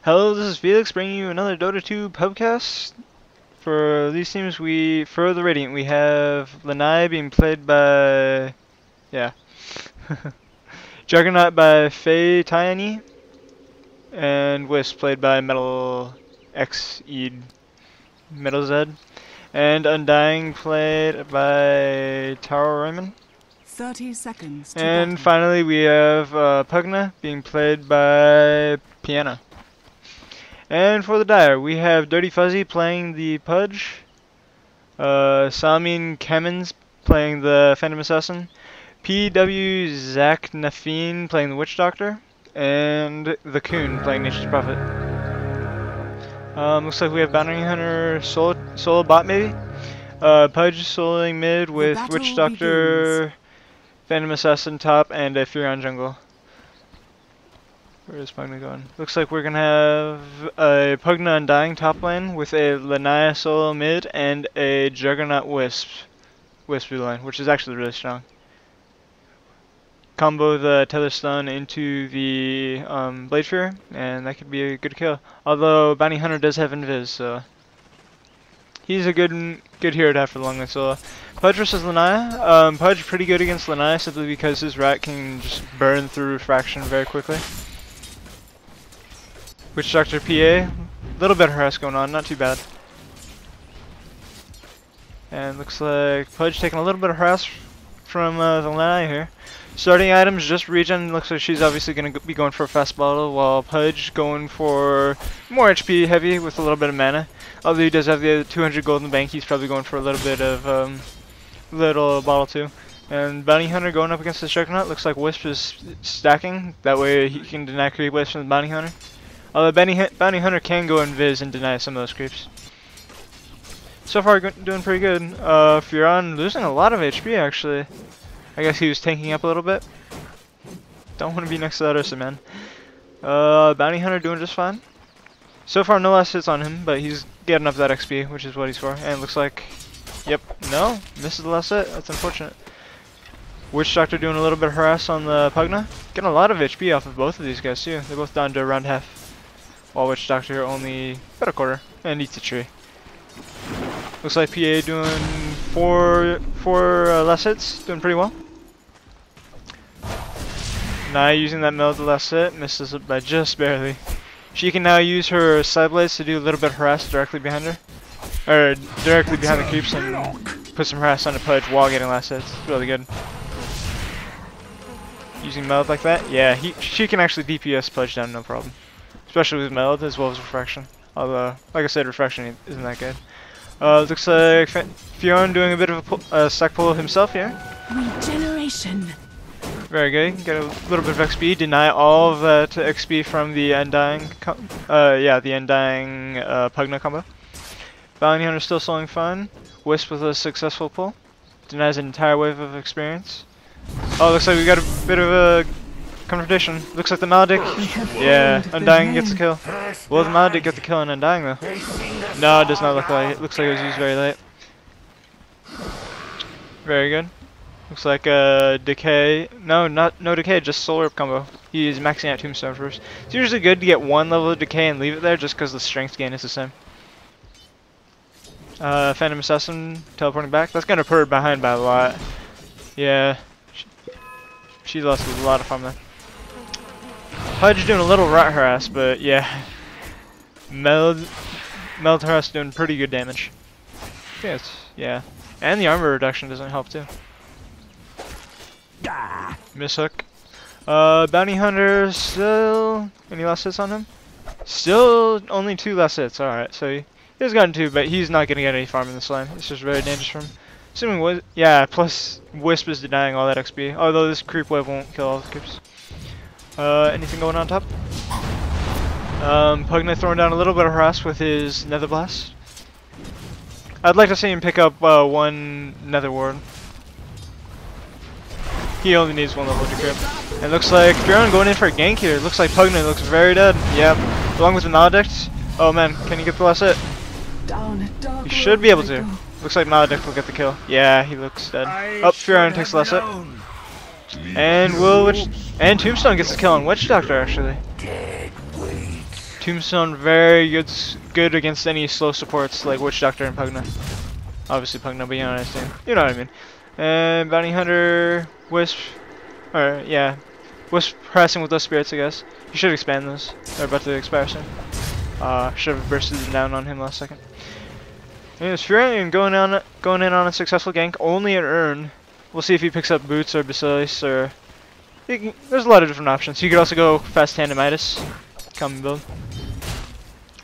Hello, this is Felix bringing you another Dota 2 Pubcast. For these teams, for the Radiant, we have Lanai being played by, Juggernaut by Faye Tyani, and Wisp played by Metal X Eid Metal Z, and Undying played by Taro Raymond. 30 seconds. And finally, we have Pugna being played by Piano. And for the Dire, we have Dirty Fuzzy playing the Pudge, Salmin Kemmins playing the Phantom Assassin, PW Zach Nafine playing the Witch Doctor, and the Coon playing Nature's Prophet. Looks like we have Bounty Hunter solo bot maybe. Pudge soloing mid with Witch Doctor, Phantom Assassin top, and a Fury on jungle. Where is Pugna going? Looks like we're gonna have a Pugna Undying top lane with a Lanaya solo mid and a Juggernaut Wisp lane, which is actually really strong. Combo the Tether Stun into the Blade Fury, and that could be a good kill. Although Bounty Hunter does have Invis, so he's a good hero to have for the long lane solo. Pudge versus Lanaya. Pudge pretty good against Lanaya simply because his rat can just burn through Refraction very quickly. Witch Doctor PA, little bit of harass going on, not too bad. And looks like Pudge taking a little bit of harass from the Lanaya here. Starting items, just regen. Looks like she's obviously going to be going for a fast bottle, while Pudge going for more HP heavy with a little bit of mana. Although he does have the 200 gold in the bank, he's probably going for a little bit of little bottle too. And Bounty Hunter going up against the Juggernaut. Looks like Wisp is stacking. That way he can deny creep Wisp from the Bounty Hunter. Although Bounty Hunter can go invis and deny some of those creeps. So far doing pretty good. Furon losing a lot of HP actually. I guess he was tanking up a little bit. Don't want to be next to that Ursa, man. Bounty Hunter doing just fine. So far no last hits on him, but he's getting up that XP, which is what he's for. And it looks like, yep, no, misses the last hit. That's unfortunate. Witch Doctor doing a little bit of harass on the Pugna. Getting a lot of HP off of both of these guys too. They're both down to around half. While Witch Doctor only about a quarter and eats a tree. Looks like PA doing four less hits, doing pretty well. Now using that meld the last hit, misses it by just barely. She can now use her side blades to do a little bit of harass directly behind her, or directly behind the creeps, and put some harass on the Pudge while getting last hits. It's really good. Using meld like that, yeah, she can actually DPS Pudge down no problem. Especially with meld as well as refraction. Although, like I said, refraction isn't that good. Looks like Fionn doing a bit of a stack pull himself here. Regeneration. Very good. Get a little bit of XP. Deny all of that XP from the Undying. The Undying Pugna combo. Bounty Hunter still soloing fine. Wisp with a successful pull. Denies an entire wave of experience. Oh, looks like we got a bit of a confrontation. Looks like the Maledict. Yeah, Undying gets the kill. Will the Maledict get the kill on Undying though? No, it does not look like it. Looks like it was used very late. Very good. Looks like Decay. No Decay, just Solar combo. He's maxing out Tombstone first. It's usually good to get one level of Decay and leave it there just because the strength gain is the same. Phantom Assassin teleporting back. That's gonna put her behind by a lot. Yeah. She lost a lot of farm there. Pudge doing a little rat harass, but yeah. Meld harass doing pretty good damage. Yes, yeah. And the armor reduction doesn't help too. Miss hook. Bounty Hunter still any last hits on him? Still only 2 last hits, alright, so he's gotten 2, but he's not gonna get any farm in this lane. It's just very dangerous for him. Assuming yeah, plus Wisp is denying all that XP. Although this creep wave won't kill all the creeps. Anything going on top? Pugna throwing down a little bit of harass with his Nether Blast. I'd like to see him pick up one Nether Ward. He only needs 1 level to creep. And looks like Furon going in for a gank here. Looks like Pugna looks very dead. Yep. Along with the Maledict. Oh man, can he get the last hit? He should be able to. Looks like Maledict will get the kill. Yeah, he looks dead. Oh, Furon takes the last hit. And Tombstone gets the kill on Witch Doctor actually. Tombstone very good against any slow supports like Witch Doctor and Pugna. Obviously Pugna, but you know what I'm saying. You know what I mean. And Bounty Hunter, Wisp, or yeah, Wisp harassing with those spirits, I guess. You should expand those. They're about to expire soon. Should have bursted them down on him last second. Anyways, Furion going in on a successful gank, only an Urn. We'll see if he picks up Boots or Basilis or... there's a lot of different options. You could also go fast Tandemitis. Common build.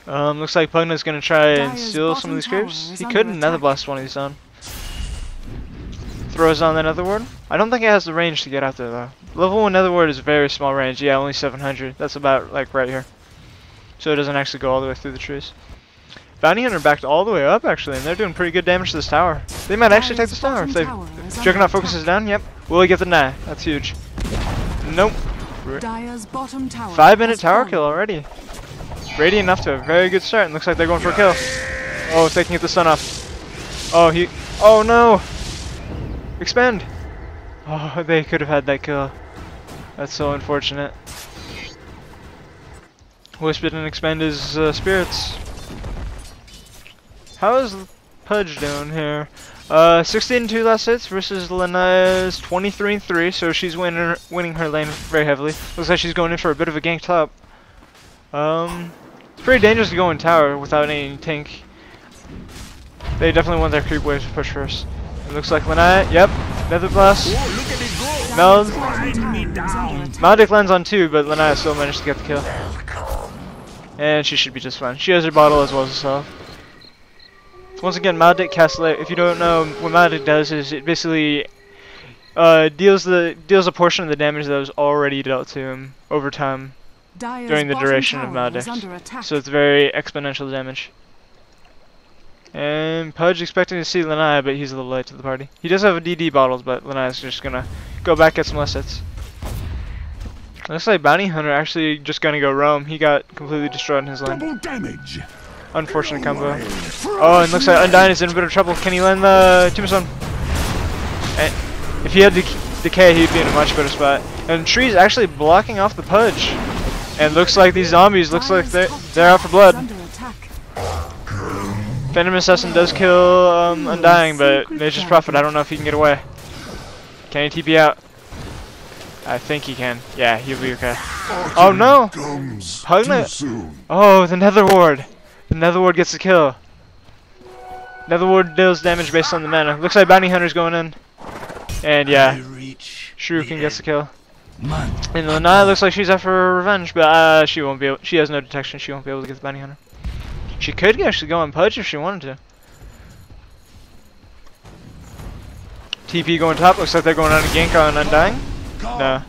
Looks like Pugna's gonna try and steal some of these creeps. He could Nether Blast one of these on. Throws on the Nether Ward. I don't think it has the range to get out there though. Level 1 Nether Ward is very small range. Yeah, only 700. That's about like right here. So it doesn't actually go all the way through the trees. Bounty Hunter backed all the way up actually, and they're doing pretty good damage to this tower. They might actually take this tower if they... Juggernaut focuses down, yep. Will he get the nah? That's huge. Nope. 5-minute tower kill already. Radiant enough to a very good start, and looks like they're going for a kill. Oh, if they can get the sun off. Oh, oh no! Expand! Oh, they could have had that kill. That's so unfortunate. Wisp didn't expand his spirits. How is Pudge doing here? 16-2 last hits versus Lena's 23-3, so she's winning her lane very heavily. Looks like she's going in for a bit of a gank top. It's pretty dangerous to go in tower without any tank. They definitely want their creep wave to push first. It looks like Lena, yep, Nether Blast. Meld. Maldic lands on 2, but Lena still managed to get the kill. And she should be just fine. She has her bottle as well as herself. Once again, Maldic casts late. If you don't know, what Maldic does is it basically deals a portion of the damage that was already dealt to him over time during the duration of Maldic. So it's very exponential damage. And Pudge expecting to see Lanai, but he's a little late to the party. He does have a DD bottles, but Lanai's just gonna go back get some less hits. Looks like Bounty Hunter actually just gonna go roam. He got completely destroyed in his lane. Double damage. Unfortunate combo. Oh, and looks like Undyne is in a bit of trouble. Can he land the Tombstone? And if he had Decay, he'd be in a much better spot. And Tree's actually blocking off the Pudge. And looks like these zombies, looks like they're out for blood. Phantom Assassin does kill Undying, but Nature's Prophet, I don't know if he can get away. Can he TP out? I think he can. Yeah, he'll be okay. Oh no! Pugna. Oh, the Nether Ward. The Nether Ward gets the kill. Nether Ward deals damage based on the mana. Looks like Bounty Hunter's going in. And yeah, Shuriken gets the kill. And Lanai looks like she's out for revenge, but she won't be able, she has no detection, she won't be able to get the Bounty Hunter. She could actually go on Pudge if she wanted to. TP going top, looks like they're going on a gank on Undying. No.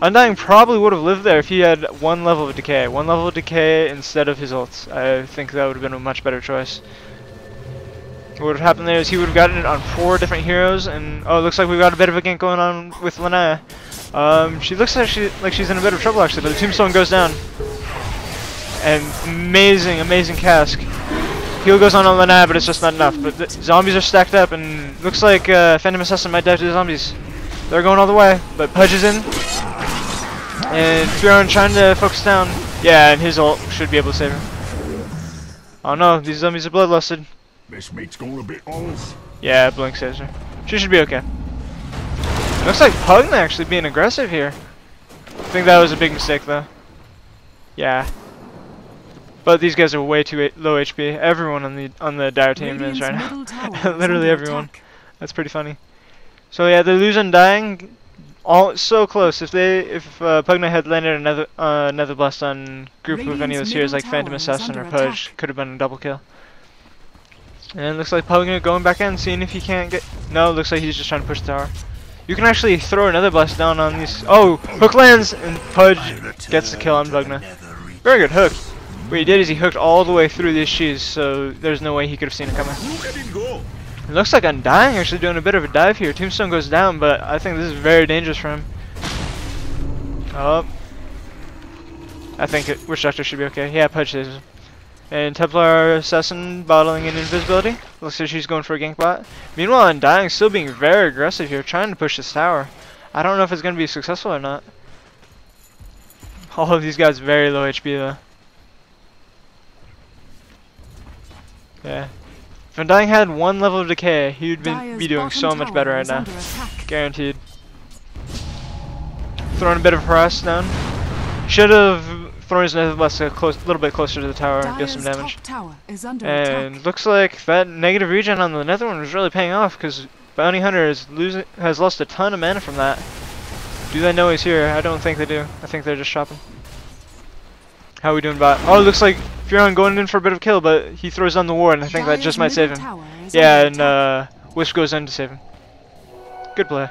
Undying probably would have lived there if he had 1 level of decay. 1 level of decay instead of his ults. I think that would have been a much better choice. What would have happened there is he would have gotten it on 4 different heroes, and oh, it looks like we've got a bit of a gank going on with Lanaya. She looks like she's in a bit of trouble actually, but the Tombstone goes down. And amazing cask. Heal goes on Lanaya, but it's just not enough. But the zombies are stacked up, and looks like Phantom Assassin might die to the zombies. They're going all the way, but Pudge is in. And Furion trying to focus down. Yeah, and his ult should be able to save her. Oh no, these zombies are bloodlusted. This mate's going a bit off. Yeah, Blink saves her. She should be okay. Looks like Pugna actually being aggressive here. I think that was a big mistake though. Yeah. But these guys are way too low HP. Everyone on the Dire team is right now. Literally everyone. That's pretty funny. So yeah, they lose Undying. All so close. If Pugna had landed another blast on group of any of those heroes like Phantom Assassin or Pudge, could have been a double kill. And it looks like Pugna going back in, seeing if he can't get. No, looks like he's just trying to push the tower. You can actually throw another blast down on these. Oh, hook lands and Pudge gets the kill on Pugna. Very good hook. What he did is he hooked all the way through these cheese, so there's no way he could have seen it coming. It looks like Undying actually doing a bit of a dive here. Tombstone goes down, but I think this is very dangerous for him. Oh. I think Witch Doctor should be okay. Yeah, Pudge saves him. And Templar Assassin bottling in invisibility. Looks like she's going for a gank bot. Meanwhile, Undying still being very aggressive here, trying to push this tower. I don't know if it's going to be successful or not. All of these guys very low HP though. Yeah. If Undying had 1 level of decay, he would be Dire's doing bottom so much better tower right is now. under attack. Guaranteed. Throwing a bit of harass down. Should have thrown his Netherblast a little bit closer to the tower and deal some Dire's damage. top tower is under And attack. looks like that negative regen on the Nether one was really paying off because Bounty Hunter has lost a ton of mana from that. Do they know he's here? I don't think they do. I think they're just shopping. How are we doing bot? Oh, it looks like Furon going in for a bit of kill, but he throws down the ward, and I think that Dire's just might save middle him. tower is Yeah, under and attack. Wisp goes in to save him. Good play.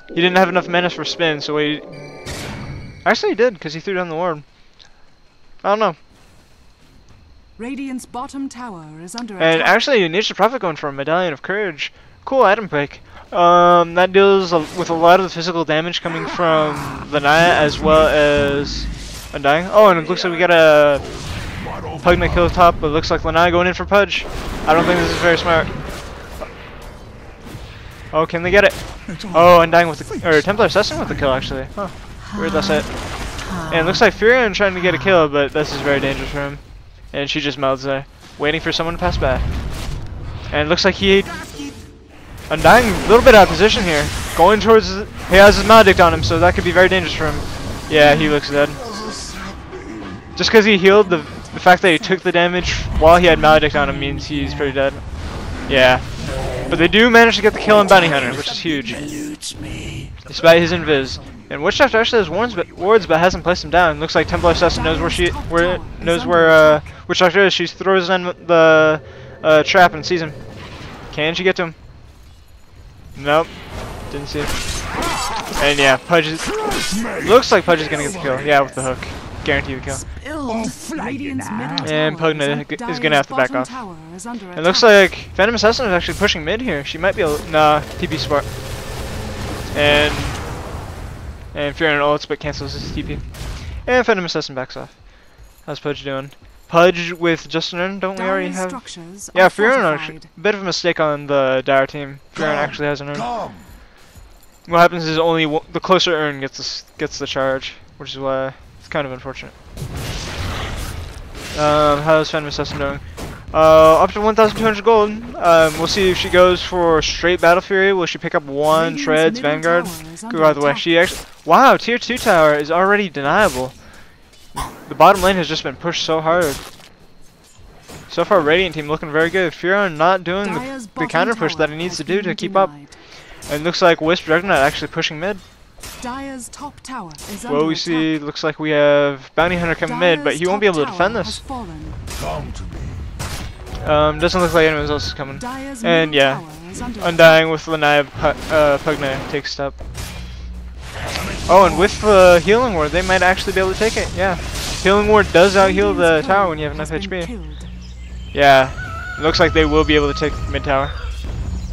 He didn't have enough mana for spin, so he... Actually he did, because he threw down the ward. I don't know. Radiant's bottom tower is under And attack. actually, Nature Prophet going for a Medallion of Courage. Cool item pick. That deals with a lot of the physical damage coming from Lanaya as well as Undying. Oh, and it looks like we got a Pugna kill top, but it looks like Lanaya going in for Pudge. I don't think this is very smart. Oh, can they get it? Oh, Undying with the, or Templar Assassin with the kill actually. Huh. Weird, that's it. And it looks like Furion trying to get a kill, but this is very dangerous for him. And she just melts there, waiting for someone to pass by. And it looks like he... Undying a little bit out of position here. Going towards... He has his Maledict on him, so that could be very dangerous for him. Yeah, he looks dead. Just because he healed, the fact that he took the damage while he had Maledict on him means he's pretty dead. Yeah. But they do manage to get the kill on Bounty Hunter, which is huge. Despite his invis. And Witch Doctor actually has wards, but hasn't placed him down. Looks like Templar Assassin knows where Witch Doctor is. She throws in the trap and sees him. Can she get to him? Nope. Didn't see him. And yeah, Pudge is... Looks like Pudge is gonna get the kill. Yeah, with the hook. Guarantee the kill. Radiant's middle And tower Pugna is under gonna have to back Dire's off. bottom tower is under It looks attack. like Phantom Assassin is actually pushing mid here. She might be able... Nah, TP support. And Furion ults but cancels his TP. And Phantom Assassin backs off. How's Pudge doing? Pudge with Justin Urn, don't we already Dire's have? structures Yeah, are Furion fortified. actually... Bit of a mistake on the Dire team. Furion actually has an Urn. Come. What happens is only the closer Urn gets the charge, which is why it's kind of unfortunate. How's Phantom Assassin doing? Up to 1,200 gold. We'll see if she goes for straight Battle Fury. Will she pick up one Radiant's Treads middle Vanguard? tower is under Go out of the way. attack. She actually... Wow, Tier 2 tower is already deniable. The bottom lane has just been pushed so hard. So far, Radiant team looking very good. Furion not doing Dire's the bottom counter push tower that he needs to has do to been keep up. denied. And it looks like Wisp Juggernaut actually pushing mid. Dire's top tower is Well, under we attack. see, looks like we have Bounty Hunter coming mid, but he won't be able to Dire's defend top this. tower has fallen. Come to me. Doesn't look like anyone else is coming. Dire's And middle yeah, tower is under Undying with Lanaya, Pugna takes step. Oh, and with the Healing Ward, they might actually be able to take it. Yeah, Healing Ward does out-heal the Radiant's tower when you have turret enough has been HP. killed. Yeah, looks like they will be able to take mid tower.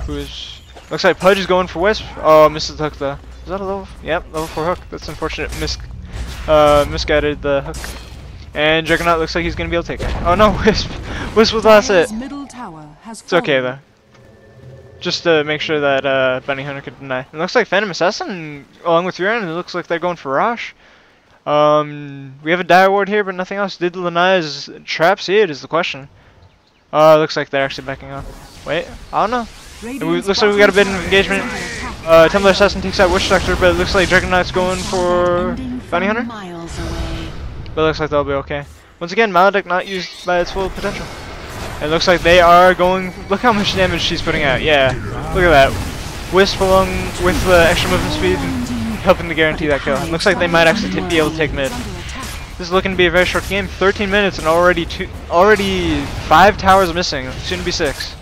Looks like Pudge is going for Wisp. Oh, misses the hook though. Is that a level? Yep, level 4 hook. That's unfortunate. Misguided the hook. And Juggernaut looks like he's gonna be able to take it. Oh no, Wisp! Wisp was last hit. Dire's middle tower has It's okay fallen. though. Just to make sure that Bounty Hunter could deny. It looks like Phantom Assassin along with Furion. It looks like they're going for Rosh. We have a Dire Ward here, but nothing else. Did Lanaya's trap see it? Is the question. Looks like they're actually backing off. Wait, I don't know. Radiant's Looks like we got a bit bottom of tower is engagement. under attack. Templar Assassin takes out Witch Doctor, but it looks like Juggernaut's going for Ending Bounty from Hunter. miles away. But it looks like they'll be okay. Once again, Maledict not used by its full potential. It looks like they are going... Look how much damage she's putting out. Yeah, look at that. Wisp along with the extra movement speed, helping to guarantee that kill. It looks like they might actually be able to take mid. This is looking to be a very short game. 13 minutes and already 5 towers missing. Soon to be 6.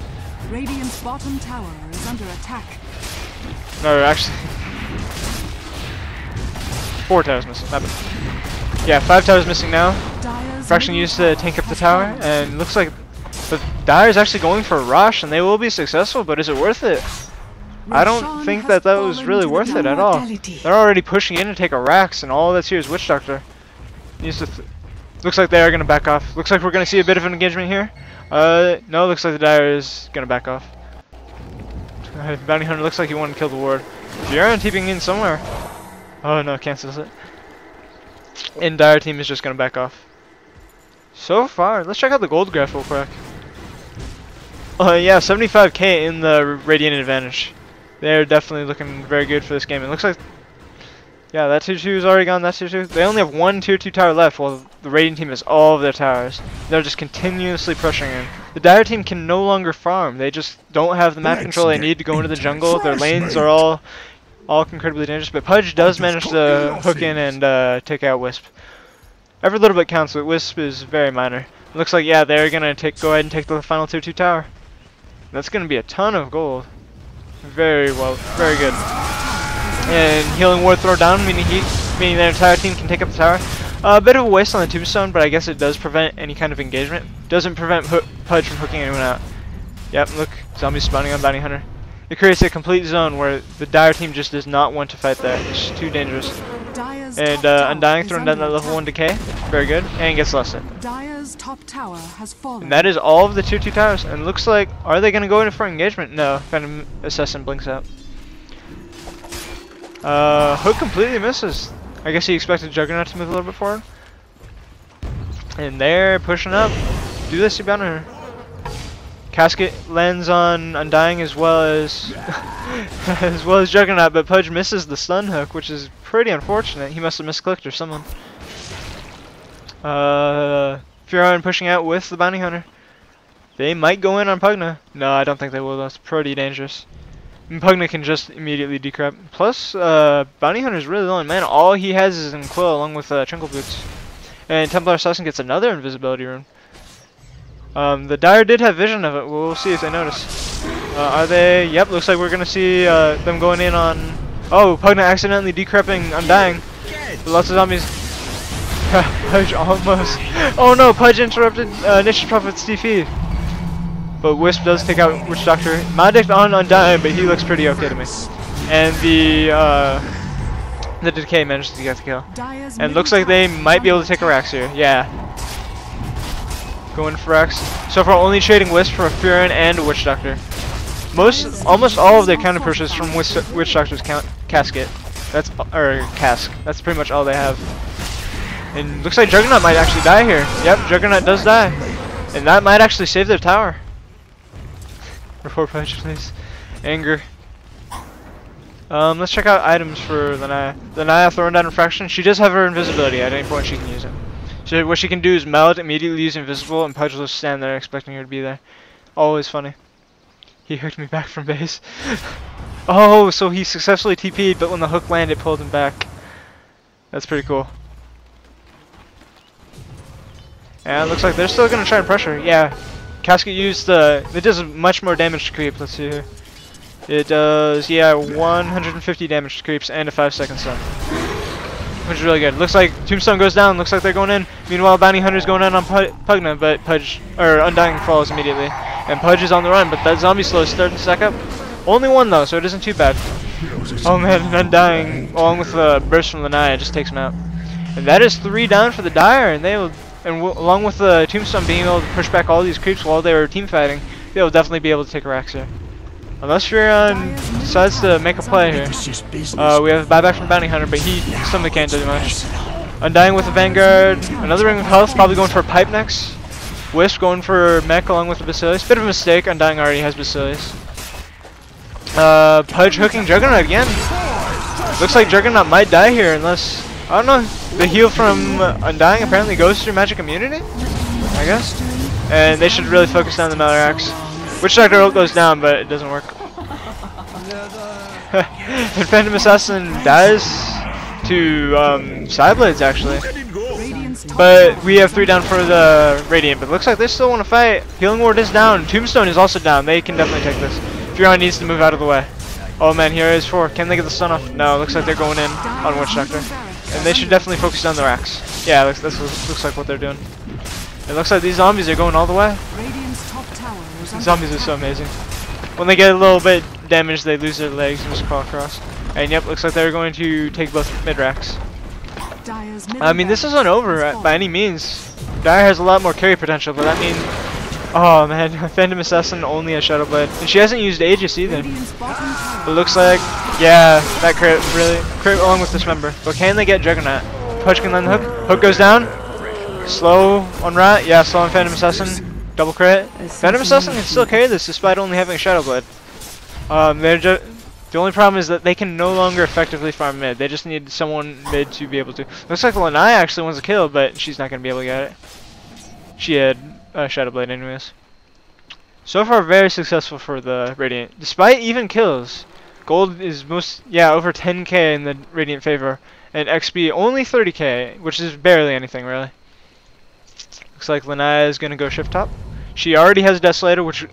Radiant's bottom tower is under attack. No, actually... 4 towers missing. Not bad. Yeah, 5 towers missing now. Dire's Fraction middle used to tower tank up the has tower, fallen. and looks like the Dire's actually going for a rush, and they will be successful, but is it worth it? I don't Roshan think has that was fallen really to the worth it at tower. all. Mortality. They're already pushing in to take a Rax, and all that's here is Witch Doctor. Needs to looks like they are going to back off. Looks like we're going to see a bit of an engagement here. No, looks like the Dire is going to back off. Bounty Hunter looks like he wanted to kill the ward. Furion TPing in somewhere. Oh no, cancels it. And Dire team is just going to back off. So far, let's check out the gold graph real quick. Yeah, 75k in the Radiant advantage. They're definitely looking very good for this game. It looks like, yeah, that tier 2 is already gone, that tier 2. They only have one tier 2 tower left, while the Radiant team has all of their towers. They're just continuously pushing in. The Dire team can no longer farm. They just don't have the map control they need to go into the jungle. Their lanes are all incredibly dangerous, but Pudge does manage to hook in and take out Wisp. Every little bit counts, but Wisp is very minor. It looks like, yeah, they're gonna go ahead and take the final tier 2 tower. That's gonna be a ton of gold. Very well, very good. And healing ward throw down, meaning their entire team can take up the tower. A bit of a waste on the tombstone, but I guess it does prevent any kind of engagement. Doesn't prevent Pudge from hooking anyone out. Yep, look, zombies spawning on Bounty Hunter. It creates a complete zone where the Dire team just does not want to fight there. It's too dangerous. And Undying throwing down that level 1 decay. Very good. And gets lusted. Dire's top tower has fallen. And that is all of the tier 2 towers. And looks like, are they going to go in for engagement? No. Phantom Assassin blinks out. Hook completely misses. I guess he expected Juggernaut to move a little bit forward. And they're pushing up. Do this, you Bounty Hunter. Casket lands on Undying as well as Juggernaut, but Pudge misses the stun hook, which is pretty unfortunate. He must have misclicked or someone. Furion pushing out with the Bounty Hunter. They might go in on Pugna. No, I don't think they will. That's pretty dangerous. And Pugna can just immediately decrep. Plus, Bounty Hunter is really low on mana. All he has is Inquill along with Trinkle Boots. And Templar Assassin gets another invisibility rune. The Dire did have vision of it. We'll see if they notice. Are they? Yep, looks like we're gonna see them going in on. Oh, Pugna accidentally decrepping Undying. Lots of zombies. Pudge almost. Oh no, Pudge interrupted Niche Prophet's DP. But Wisp does take out Witch Doctor. Maledict on Undying, but he looks pretty okay to me. And the Decay managed to get the kill. And looks like they might be able to take a Rax here. Yeah. Going for Rax. So far only trading Wisp for a Furion and a Witch Doctor. Almost all of their counter pushes from Witch Doctor's casket. Cask. That's pretty much all they have. And looks like Juggernaut might actually die here. Yep, Juggernaut does die. And that might actually save their tower. Report Pudge, please. Anger. Let's check out items for the Naya. The Naya throwing down Refraction. She does have her invisibility. At any point she can use it. So what she can do is meld, immediately use invisible, and Pudge will just stand there expecting her to be there. Always funny. He hooked me back from base. Oh, so he successfully TP'd, but when the hook landed, it pulled him back. That's pretty cool. And it looks like they're still going to try and pressure. Yeah. Casket used it does much more damage to creep. Let's see here. It does, yeah, 150 damage to creeps and a 5-second stun. Which is really good. Looks like Tombstone goes down. Looks like they're going in. Meanwhile, Bounty Hunter's going in on Pugna, but Undying falls immediately. And Pudge is on the run, but that zombie slow is starting to stack up. Only one though, so it isn't too bad. Oh man, Undying, along with the burst from the Naya, just takes him out. And that is 3 down for the Dire, and along with the Tombstone being able to push back all these creeps while they were team fighting, they will definitely be able to take a Rax here. Unless Furion decides to make a play here. We have a buyback from Bounty Hunter, but he still can't do much. Undying with the Vanguard, another ring of health, probably going for a pipe next. Wisp going for mech along with the Basilius. Bit of a mistake, Undying already has Basilius. Pudge hooking Juggernaut again. Looks like Juggernaut might die here unless, I don't know, the heal from Undying apparently goes through magic immunity, I guess. And they should really focus down the Malarax. Witch Doctor ult goes down, but it doesn't work. And Phantom Assassin dies to Sideblades actually. But we have 3 down for the Radiant, but looks like they still want to fight. Healing Ward is down. Tombstone is also down. They can definitely take this. Furion needs to move out of the way. Oh man, here is 4. Can they get the stun off? No, looks like they're going in on Witch Doctor. And they should definitely focus down the Rax. Yeah, looks like what they're doing. It looks like these zombies are going all the way. Zombies are so amazing. When they get a little bit damaged, they lose their legs and just crawl across. And yep, looks like they're going to take both mid-racks. I mean, this isn't over by any means. Dire has a lot more carry potential, but that means... Oh man, Phantom Assassin only has Shadow Blade. And she hasn't used Aegis either. It looks like, yeah, that crit along with Dismember. But can they get Juggernaut? Pudge can land the hook. Hook goes down. Slow on Rat. Yeah, slow on Phantom Assassin. double crit. Phantom Assassin can still carry this despite only having a Shadow Blade. The only problem is that they can no longer effectively farm mid. They just need someone mid to be able to. Looks like Lanai actually wants a kill, but she's not going to be able to get it. She had Shadow Blade anyways. So far, very successful for the Radiant. Despite even kills, gold is over 10k in the Radiant favor, and XP only 30k, which is barely anything really. Looks like Lanai is going to go shift top. She already has Desolator, which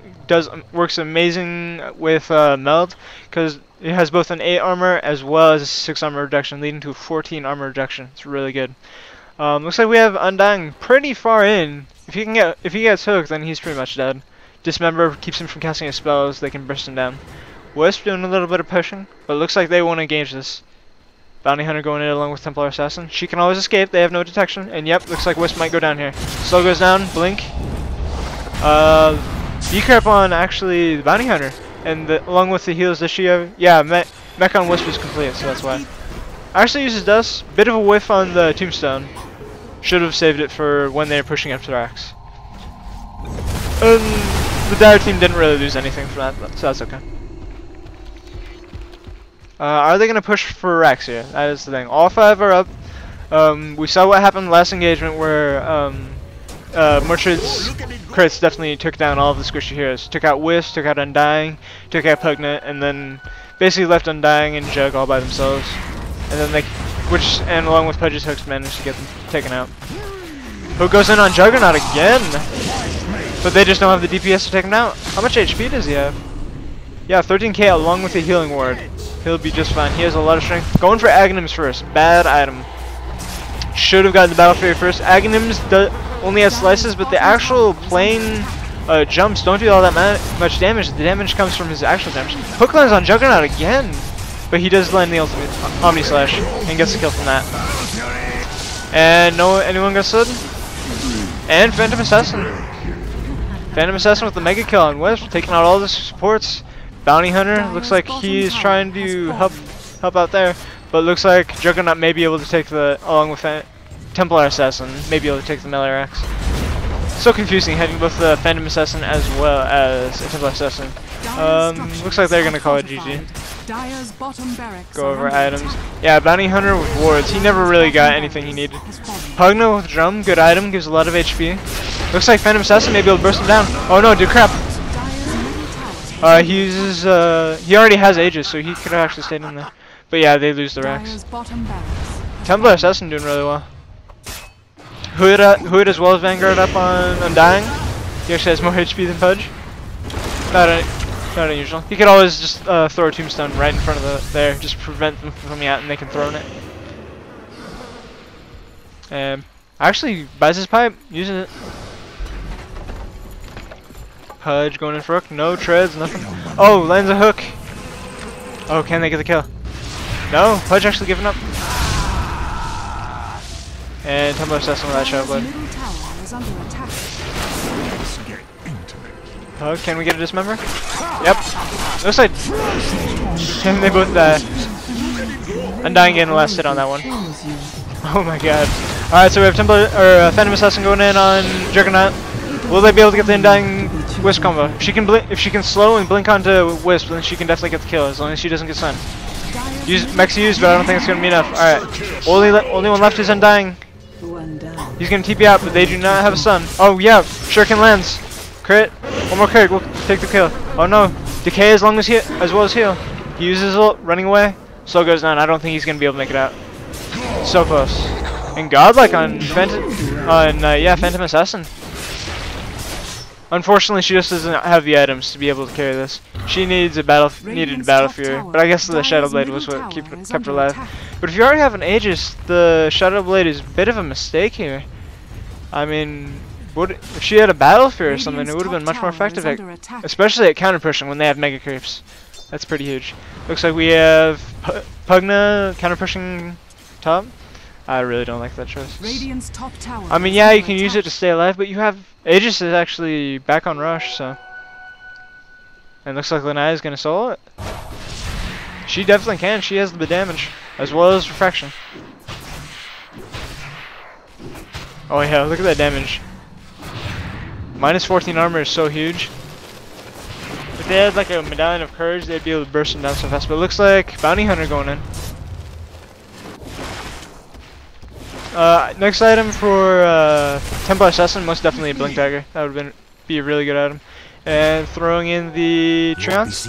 works amazing with Meld, because it has both an 8 armor as well as a 6 armor reduction, leading to a 14 armor reduction. It's really good. Looks like we have Undying pretty far in. If he gets hooked, then he's pretty much dead. Dismember keeps him from casting his spells. They can burst him down. Wisp doing a little bit of pushing, but it looks like they won't engage this. Bounty Hunter going in along with Templar Assassin. She can always escape. They have no detection, and yep, looks like Wisp might go down here. Slow goes down. Blink. Decrep on actually the Bounty Hunter, and along with the heals that she have. Yeah, mech on Wisp is complete, so that's why. Actually uses Dust. Bit of a whiff on the Tombstone. Should have saved it for when they're pushing up to Rax. The Dire team didn't really lose anything from that, so that's okay. Are they going to push for Rax here? That is the thing. All 5 are up. We saw what happened last engagement where Murchid's crits definitely took down all of the squishy heroes. Took out Wisp, took out Undying, took out Pugnant, and then basically left Undying and Jug all by themselves. And then and along with Pudge's hooks, managed to get them taken out. Hook goes in on Juggernaut again! But they just don't have the DPS to take him out. How much HP does he have? Yeah, 13k along with the healing ward. He'll be just fine. He has a lot of strength. Going for Aghanims first. Bad item. Should have gotten the Battle Fury first. Aghanims only has slices, but the actual plain jumps don't do all that much damage. The damage comes from his actual damage. Hook lands on Juggernaut again! But he does land the ultimate Omni Slash and gets the kill from that. And anyone got stood? And Phantom Assassin. Phantom Assassin with the mega kill on Wisp, taking out all the supports. Bounty Hunter looks like he's trying to help out there, but looks like Juggernaut may be able to take along with Templar Assassin, may be able to take the melee axe. So confusing having both the Phantom Assassin as well as a Templar Assassin. Looks like they're gonna call it GG. Go over items. Yeah, Bounty Hunter with wards. He never really got anything he needed. Pugna with drum, good item, gives a lot of HP. Looks like Phantom Assassin may be able to burst him down. Oh no, dude, crap. He already has Aegis, so he could have actually stayed in there. But yeah, they lose the Rax. Templar Assassin doing really well. Hood as well as Vanguard up on Undying. He actually has more HP than Pudge. Not unusual. He could always just throw a Tombstone right in front of there, just prevent them from coming out and they can throw it. And actually buys his pipe, using it. Pudge going in for hook, no treads, nothing. Oh, lands a hook. Oh, can they get the kill? No, Pudge actually giving up. And Templar Assassin with that Shadow Blade. Oh, can we get a dismember? Yep. Looks like they both die. Undying getting the last hit on that one. Oh my god. Alright, so we have Phantom Assassin going in on Juggernaut. Will they be able to get the Undying Wisp combo? If she can slow and blink onto Wisp, then she can definitely get the kill, as long as she doesn't get stunned. Mech's used, but I don't think it's going to be enough. Alright. Only one left is Undying. He's going to TP out, but they do not have a stun. Oh yeah, Shuriken lands. Crit. One more crit, we'll take the kill. Oh no. Decay as well as heal. He uses ult, running away. Slow goes down. I don't think he's going to be able to make it out. So close. And Godlike on Phantom Assassin. Unfortunately, she just doesn't have the items to be able to carry this. She needed a Battle Fury, but I guess the Shadow Blade was what kept her alive. But if you already have an Aegis, the Shadow Blade is a bit of a mistake here. I mean, if she had a Battle Fury or something, it would have been much more effective, especially at counter pushing when they have mega creeps. That's pretty huge. Looks like we have Pugna counter pushing top. I really don't like that choice. I mean, yeah, you can use it to stay alive, but you have Aegis is actually back on rush, so. And looks like Lanai is gonna solo it. She definitely can. She has the damage as well as refraction. Oh yeah, look at that damage. Minus 14 armor is so huge. If they had like a medallion of courage, they'd be able to burst him down so fast. But it looks like bounty hunter going in. Next item for Templar Assassin, most definitely a blink dagger. That would be a really good item. And throwing in the Treants.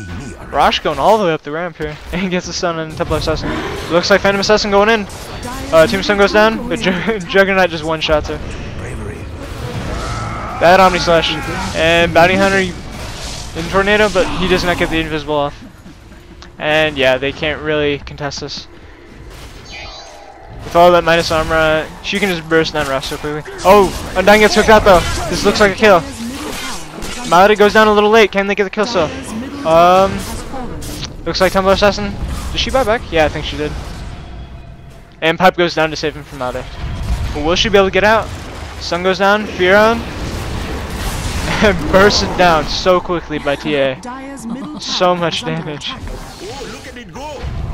Rosh going all the way up the ramp here. And gets the stun on Templar Assassin. Looks like Phantom Assassin going in. Tombstone goes down, but Juggernaut just one-shots her. Bad Omni Slash. And Bounty Hunter in Tornado, but he does not get the invisible off. And yeah, they can't really contest this. With all that minus armor, she can just burst down Rosh so quickly. Oh, Undying gets hooked out though. This looks like a kill. Malady goes down a little late. Can they get the kill still? Looks like Templar Assassin. Did she buy back? Yeah, I think she did. And Pipe goes down to save him from Malady. But will she be able to get out? Sun goes down. Fear on. And bursts it down so quickly by TA. So much damage.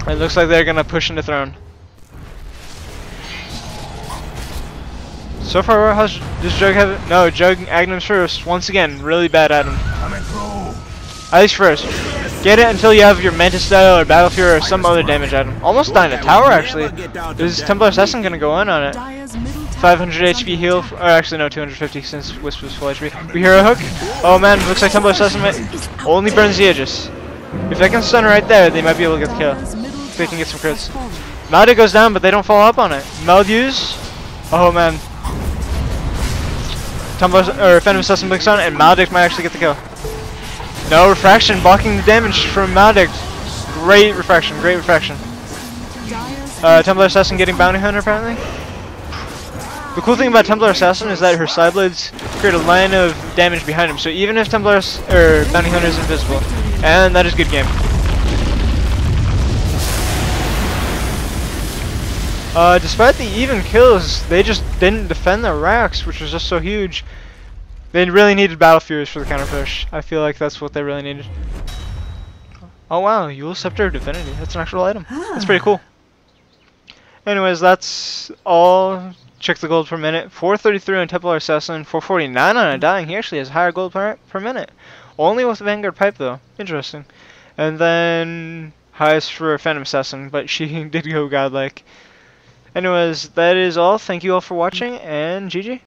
It looks like they're gonna push into Throne. So far, does Jug have it? No, Jug Agnum's first. Once again, really bad at him. At least first. Get it until you have your Mantis Style or Battle Fury or some other damage at him. Almost dying a tower actually. Is Templar Assassin gonna go in on it? 500 HP heal, or actually no, 250 since Wisp was full HP. We hear a hook. Oh man, looks like Templar Assassin only burns the Aegis. If they can stun right there, they might be able to get the kill. If they can get some crits. Maldi goes down, but they don't follow up on it. Maldius. Oh man. Phantom Assassin blinks on, and Maldic might actually get the kill. No, Refraction blocking the damage from Maldic. Great Refraction, great Refraction. Templar Assassin getting Bounty Hunter apparently. The cool thing about Templar Assassin is that her side blades create a line of damage behind him, so even if Bounty Hunter is invisible, and that is good game. Despite the even kills, they just didn't defend their racks, which was just so huge. They really needed Battle Furies for the counter push. I feel like that's what they really needed. Oh wow, Yule Scepter of Divinity. That's an actual item. That's pretty cool. Anyways, that's all. Check the gold per minute. 433 on Templar Assassin, 449 on Undying. He actually has higher gold per minute. Only with Vanguard Pipe though. Interesting. And then highest for Phantom Assassin, but she did go godlike. Anyways, that is all. Thank you all for watching, and GG.